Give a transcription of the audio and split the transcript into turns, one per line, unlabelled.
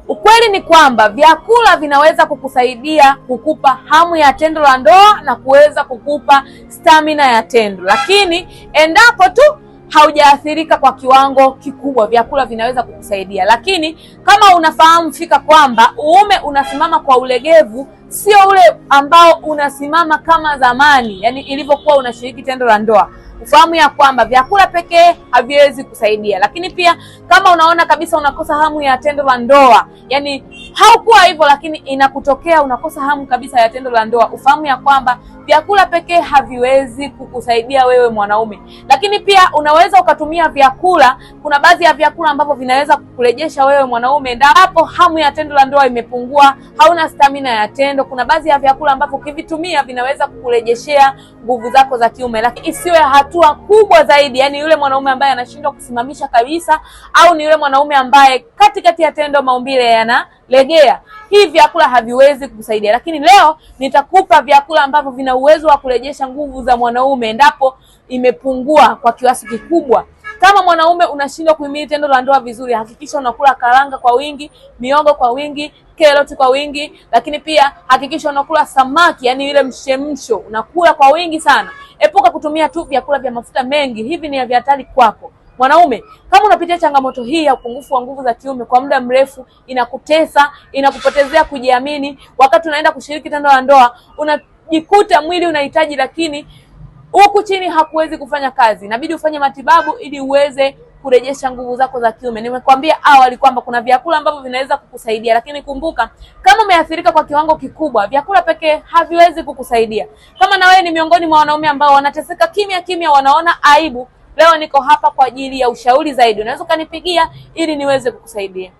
Ukweli ni kwamba vyakula vinaweza kukusaidia kukupa hamu ya tendo la ndoa na kuweza kukupa stamina ya tendo, lakini endapo tu haujaathirika kwa kiwango kikubwa, vyakula vinaweza kukusaidia. Lakini kama unafahamu fika kwamba uume unasimama kwa ulegevu, sio ule ambao unasimama kama zamani, yani ilivyokuwa unashiriki tendo la ndoa, ufahamu ya kwamba vyakula pekee haviwezi kusaidia. Lakini pia kama unaona kabisa unakosa hamu ya tendo la ndoa, yani haukuwa hivyo lakini inakutokea unakosa hamu kabisa ya tendo la ndoa, ufahamu ya kwamba vyakula pekee haviwezi kukusaidia wewe mwanaume. Lakini pia unaweza ukatumia vyakula, kuna baadhi ya vyakula ambavyo vinaweza kukurejesha wewe mwanaume endapo hamu ya tendo la ndoa imepungua, hauna stamina ya tendo. Kuna baadhi ya vyakula ambavyo ukivitumia vinaweza kukurejeshea nguvu zako za kiume, lakini isiwe hatua kubwa zaidi, yani yule mwanaume ambaye anashindwa kusimamisha kabisa, au ni yule mwanaume ambaye katikati ya tendo maumbile yanalegea. Hii vyakula haviwezi kukusaidia. Lakini leo nitakupa vyakula ambavyo vina uwezo wa kurejesha nguvu za mwanaume endapo imepungua kwa kiasi kikubwa. Kama mwanaume unashindwa kuhimili tendo la ndoa vizuri, hakikisha unakula karanga kwa wingi, miogo kwa wingi, karoti kwa wingi, lakini pia hakikisha unakula samaki, yani ile mshemsho, unakula kwa wingi sana. Epuka kutumia tu vyakula vya mafuta mengi, hivi ni vya hatari kwako. Mwanaume, kama unapitia changamoto hii ya upungufu wa nguvu za kiume kwa muda mrefu, inakutesa, inakupotezea kujiamini, wakati unaenda kushiriki tendo la ndoa unajikuta mwili unahitaji lakini huku chini hakuwezi kufanya kazi, inabidi ufanye matibabu ili uweze kurejesha nguvu zako za kiume. Nimekwambia awali kwamba kuna vyakula ambavyo vinaweza kukusaidia, lakini kumbuka, kama umeathirika kwa kiwango kikubwa, vyakula pekee haviwezi kukusaidia. Kama na wewe ni miongoni mwa wanaume ambao wanateseka kimya kimya, wanaona aibu, leo niko hapa kwa ajili ya ushauri zaidi. Unaweza kanipigia ili niweze kukusaidia.